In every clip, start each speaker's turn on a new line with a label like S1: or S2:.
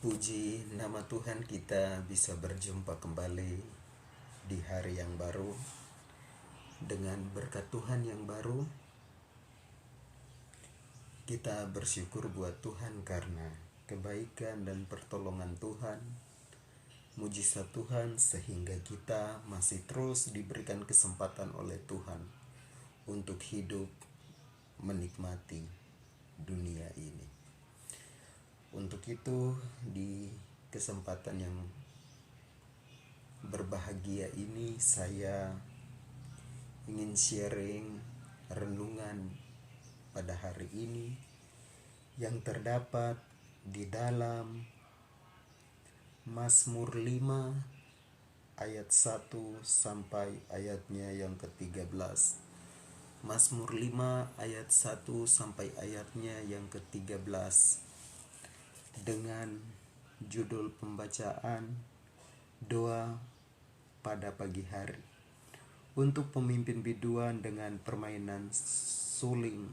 S1: Puji nama Tuhan, kita bisa berjumpa kembali di hari yang baru dengan berkat Tuhan yang baru. Kita bersyukur buat Tuhan karena kebaikan dan pertolongan Tuhan, mujizat Tuhan, sehingga kita masih terus diberikan kesempatan oleh Tuhan untuk hidup menikmati dunia ini. Untuk itu, di kesempatan yang berbahagia ini, saya ingin sharing renungan pada hari ini yang terdapat di dalam Mazmur 5 ayat 1 sampai ayatnya yang ke-13. Mazmur 5 ayat 1 sampai ayatnya yang ke-13 dengan judul pembacaan doa pada pagi hari untuk pemimpin biduan dengan permainan suling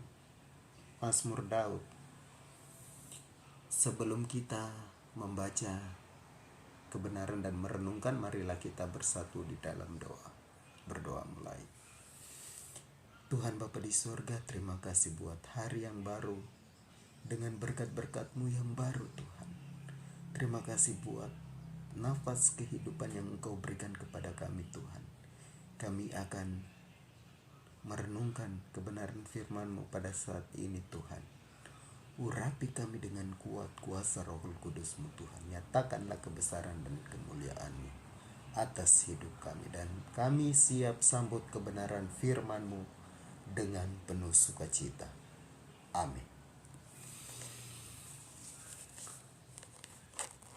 S1: Mazmur Daud. Sebelum kita membaca kebenaran dan merenungkan, marilah kita bersatu di dalam doa. Berdoa mulai. Tuhan Bapa di surga, terima kasih buat hari yang baru dengan berkat-berkat-Mu yang baru Tuhan. Terima kasih buat nafas kehidupan yang Engkau berikan kepada kami Tuhan. Kami akan merenungkan kebenaran firman-Mu pada saat ini Tuhan. Urapi kami dengan kuat kuasa Roh Kudus-Mu Tuhan. Nyatakanlah kebesaran dan kemuliaan-Mu atas hidup kami. Dan kami siap sambut kebenaran firman-Mu dengan penuh sukacita. Amin.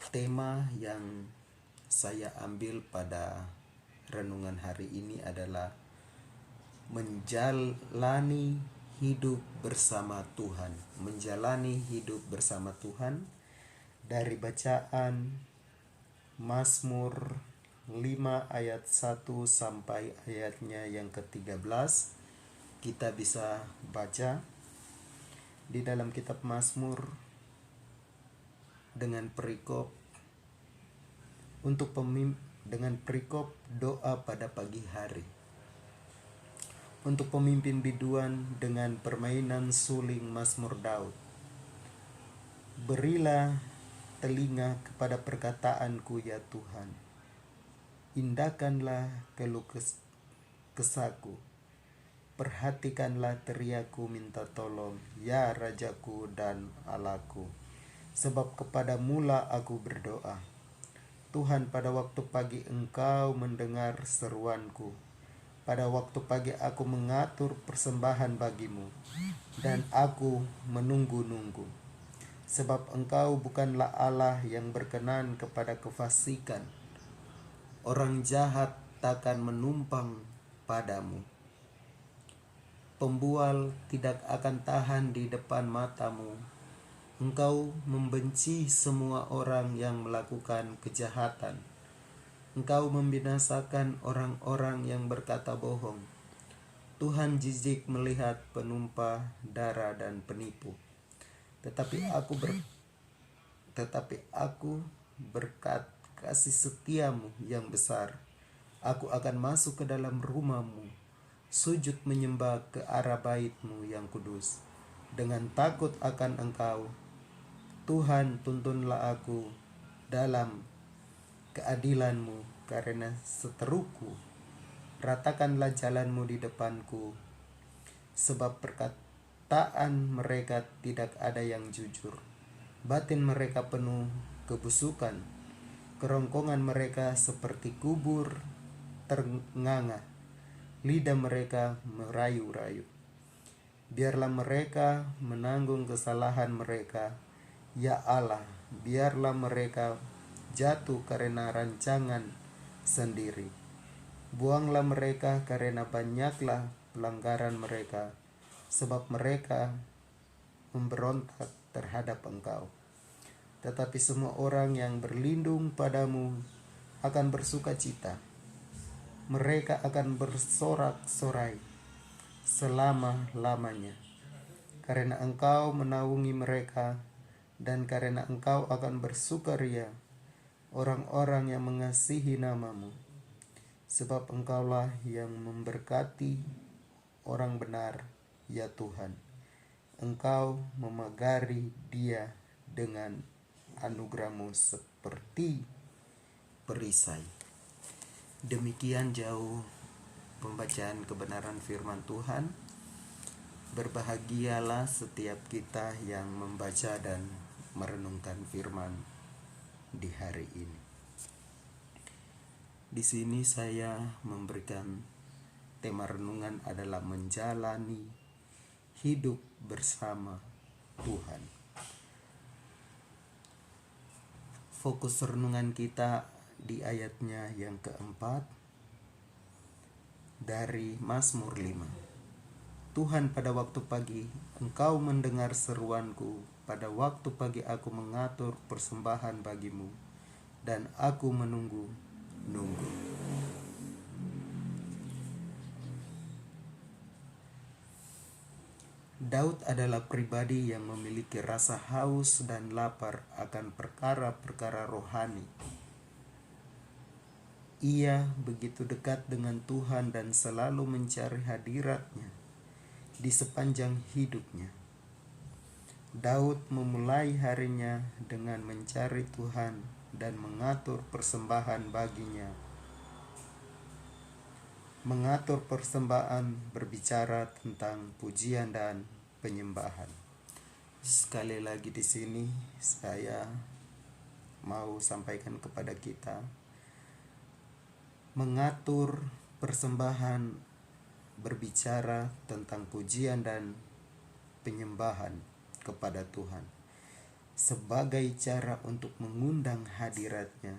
S1: Tema yang saya ambil pada renungan hari ini adalah menjalani hidup bersama Tuhan. Menjalani hidup bersama Tuhan dari bacaan Mazmur 5 ayat 1 sampai ayatnya yang ke-13. Kita bisa baca di dalam kitab Mazmur dengan perikop doa pada pagi hari. Untuk pemimpin biduan dengan permainan suling Mazmur Daud. Berilah telinga kepada perkataanku ya Tuhan. Indahkanlah keluh kesahku. Perhatikanlah teriaku minta tolong, ya Rajaku dan Allahku. Sebab kepadamu-lah aku berdoa. Tuhan, pada waktu pagi Engkau mendengar seruanku. Pada waktu pagi aku mengatur persembahan bagimu, dan aku menunggu-nunggu. Sebab Engkau bukanlah Allah yang berkenan kepada kefasikan. Orang jahat takkan menumpang padamu. Pembual tidak akan tahan di depan matamu. Engkau membenci semua orang yang melakukan kejahatan. Engkau membinasakan orang-orang yang berkata bohong. Tuhan jijik melihat penumpah darah dan penipu. Tetapi aku berkat kasih setiamu yang besar. Aku akan masuk ke dalam rumahmu, sujud menyembah ke arah baitmu yang kudus. Dengan takut akan Engkau, Tuhan, tuntunlah aku dalam keadilan-Mu karena seteruku. Ratakanlah jalan-Mu di depanku, sebab perkataan mereka tidak ada yang jujur. Batin mereka penuh kebusukan. Kerongkongan mereka seperti kubur ternganga. Lidah mereka merayu-rayu. Biarlah mereka menanggung kesalahan mereka. Ya Allah, biarlah mereka jatuh karena rancangan sendiri. Buanglah mereka karena banyaklah pelanggaran mereka, sebab mereka memberontak terhadap Engkau. Tetapi semua orang yang berlindung padamu akan bersukacita. Mereka akan bersorak-sorai selama-lamanya, karena Engkau menaungi mereka dan karena Engkau akan bersukaria orang-orang yang mengasihi nama-Mu, sebab Engkaulah yang memberkati orang benar, ya Tuhan. Engkau memagari dia dengan anugerah-Mu seperti perisai. Demikian jauh pembacaan kebenaran firman Tuhan. Berbahagialah setiap kita yang membaca dan merenungkan firman di hari ini. Di sini saya memberikan tema renungan adalah menjalani hidup bersama Tuhan. Fokus renungan kita di ayatnya yang keempat dari Mazmur 5. Tuhan, pada waktu pagi Engkau mendengar seruanku, pada waktu pagi aku mengatur persembahan bagimu, dan aku menunggu. Daud adalah pribadi yang memiliki rasa haus dan lapar akan perkara-perkara rohani. Ia begitu dekat dengan Tuhan dan selalu mencari hadirat-Nya di sepanjang hidupnya. Daud memulai harinya dengan mencari Tuhan dan mengatur persembahan baginya. Mengatur persembahan berbicara tentang pujian dan penyembahan. Sekali lagi di sini saya mau sampaikan kepada kita, mengatur persembahan berbicara tentang pujian dan penyembahan kepada Tuhan sebagai cara untuk mengundang hadirat-Nya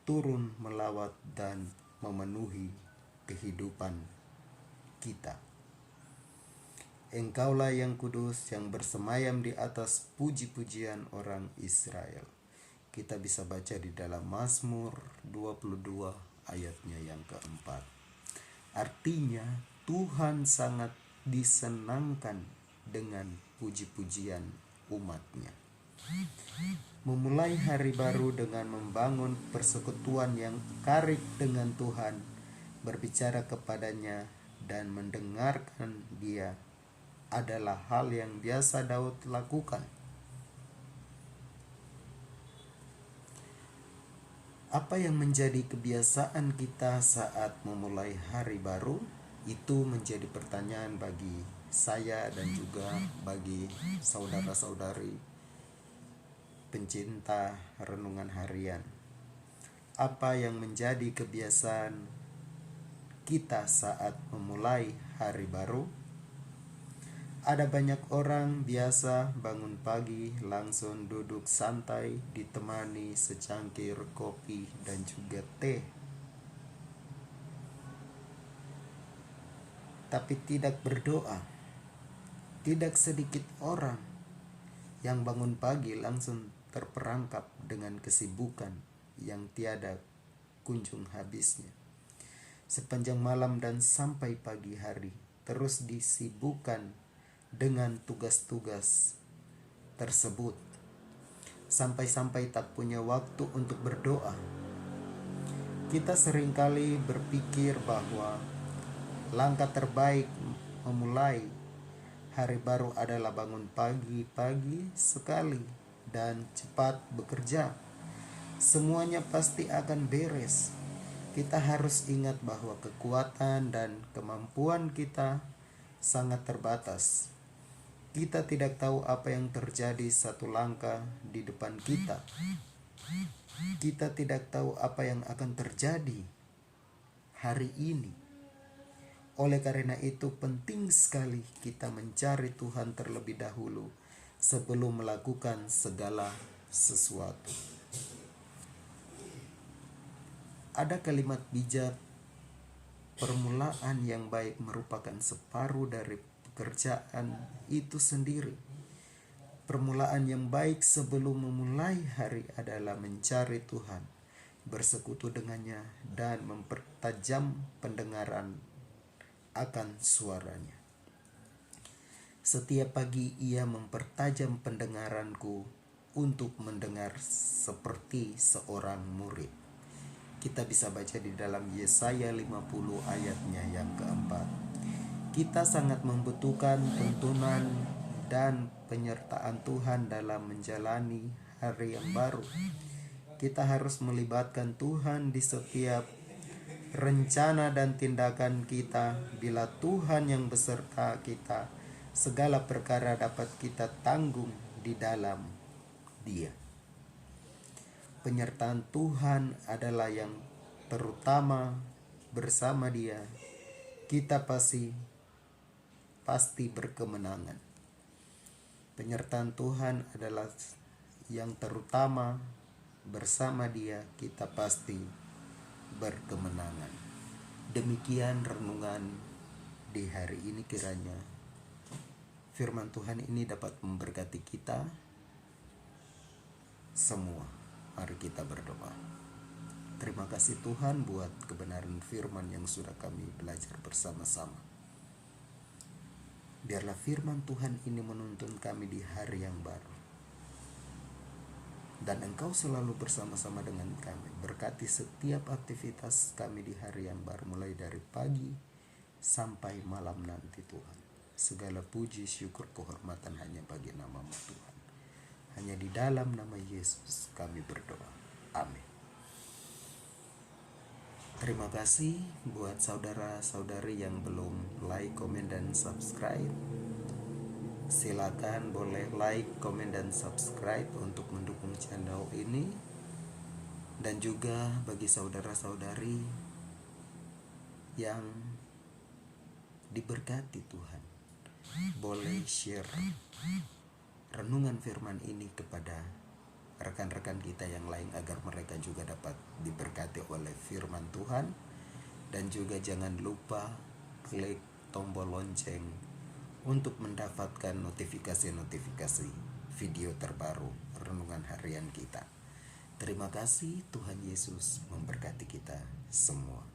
S1: turun melawat dan memenuhi kehidupan kita. Engkaulah yang kudus, yang bersemayam di atas puji-pujian orang Israel. Kita bisa baca di dalam Mazmur 22 ayatnya yang keempat. Artinya Tuhan sangat disenangkan dengan puji-pujian umat-Nya. Memulai hari baru dengan membangun persekutuan yang karib dengan Tuhan, berbicara kepadanya dan mendengarkan Dia adalah hal yang biasa Daud lakukan. Apa yang menjadi kebiasaan kita saat memulai hari baru? Itu menjadi pertanyaan bagi saya dan juga bagi saudara-saudari pencinta renungan harian. Apa yang menjadi kebiasaan kita saat memulai hari baru? Ada banyak orang biasa bangun pagi langsung duduk santai ditemani secangkir kopi dan juga teh. Tapi tidak berdoa. Tidak sedikit orang yang bangun pagi langsung terperangkap dengan kesibukan yang tiada kunjung habisnya. Sepanjang malam dan sampai pagi hari terus disibukkan dengan tugas-tugas tersebut, sampai-sampai tak punya waktu untuk berdoa. Kita seringkali berpikir bahwa langkah terbaik memulai hari baru adalah bangun pagi-pagi sekali dan cepat bekerja. Semuanya pasti akan beres. Kita harus ingat bahwa kekuatan dan kemampuan kita sangat terbatas. Kita tidak tahu apa yang terjadi satu langkah di depan kita. Kita tidak tahu apa yang akan terjadi hari ini. Oleh karena itu penting sekali kita mencari Tuhan terlebih dahulu sebelum melakukan segala sesuatu. Ada kalimat bijak, permulaan yang baik merupakan separuh dari pekerjaan itu sendiri. Permulaan yang baik sebelum memulai hari adalah mencari Tuhan, bersekutu dengannya, dan mempertajam pendengaran akan suaranya. Setiap pagi ia mempertajam pendengaranku untuk mendengar seperti seorang murid. Kita bisa baca di dalam Yesaya 50 ayatnya yang keempat. Kita sangat membutuhkan tuntunan dan penyertaan Tuhan dalam menjalani hari yang baru. Kita harus melibatkan Tuhan di setiap rencana dan tindakan kita. Bila Tuhan yang beserta kita, segala perkara dapat kita tanggung di dalam Dia. Penyertaan Tuhan adalah yang terutama. Bersama Dia kita pasti berkemenangan. Penyertaan Tuhan adalah yang terutama. Bersama Dia kita pasti berkemenangan. Demikian renungan di hari ini, kiranya firman Tuhan ini dapat memberkati kita semua. Mari kita berdoa. Terima kasih Tuhan buat kebenaran firman yang sudah kami belajar bersama-sama. Biarlah firman Tuhan ini menuntun kami di hari yang baru. Dan Engkau selalu bersama-sama dengan kami. Berkati setiap aktivitas kami di hari yang baru, mulai dari pagi sampai malam nanti Tuhan. Segala puji, syukur, kehormatan hanya bagi nama-Mu Tuhan. Hanya di dalam nama Yesus kami berdoa. Amin. Terima kasih buat saudara-saudari yang belum like, komen, dan subscribe. Silakan boleh like, komen, dan subscribe untuk mendukung channel ini. Dan juga bagi saudara-saudari yang diberkati Tuhan, boleh share renungan firman ini kepada rekan-rekan kita yang lain agar mereka juga dapat diberkati oleh firman Tuhan. Dan juga jangan lupa klik tombol lonceng untuk mendapatkan notifikasi-notifikasi video terbaru renungan harian kita. Terima kasih, Tuhan Yesus memberkati kita semua.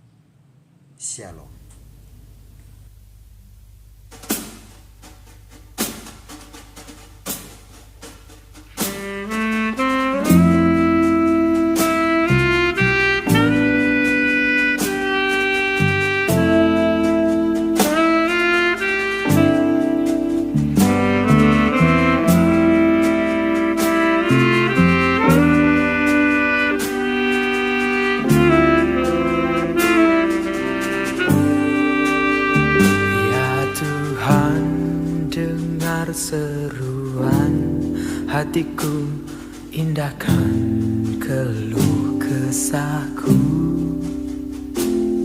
S1: Shalom.
S2: Seruan hatiku, indahkan keluh kesahku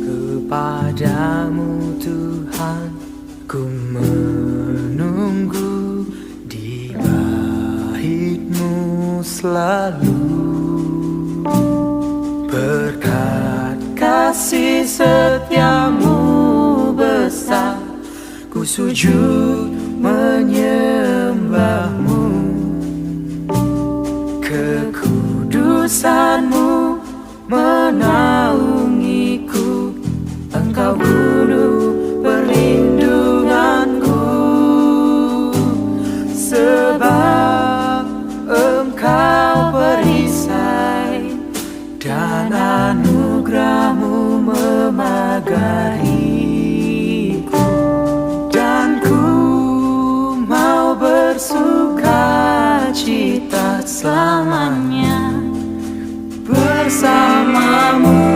S2: kepadamu Tuhan. Ku menunggu di bait-Mu selalu. Berkat kasih setia-Mu besar, ku sujud menyembah-Mu. Kekudusan-Mu menaungiku, Engkau gunung perlindunganku. Sebab Engkau perisai dan anugerah-Mu memagari. Sukacita selamanya bersama-Mu.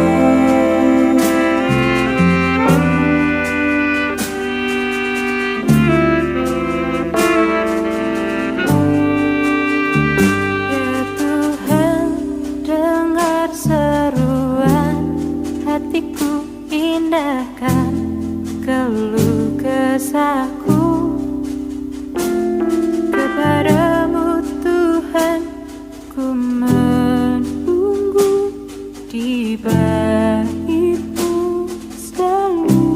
S3: Ya Tuhan, dengar seruan hatiku, indahkan keluh kesahku. Kepadamu Tuhan, ku menunggu di bait-Mu selalu.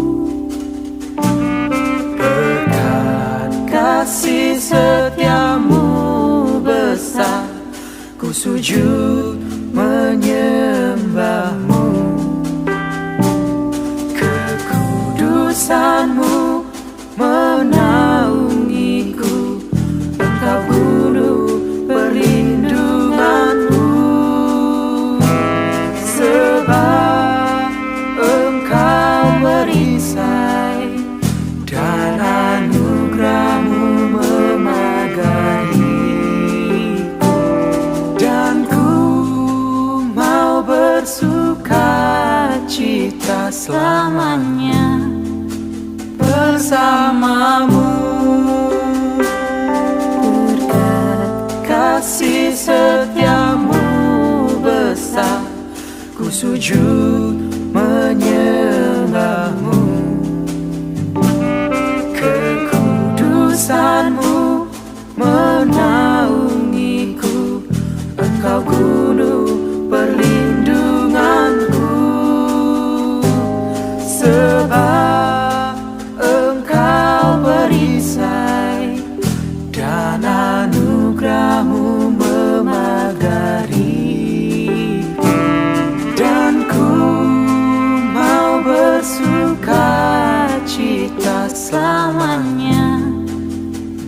S2: Berkat kasih setia-Mu besar, ku sujud menyembah-Mu. Kekudusan-Mu menaungiku, bersamamu.
S3: Berkat
S2: Kasih setiamu besar, ku sujud menyembahmu. Kekudusanmu menaungiku, Engkau gunung perlindunganku. Sebab Engkau perisai dan anugerahmu memagari, dan ku mau bersuka cita
S3: selamanya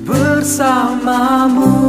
S2: bersamamu.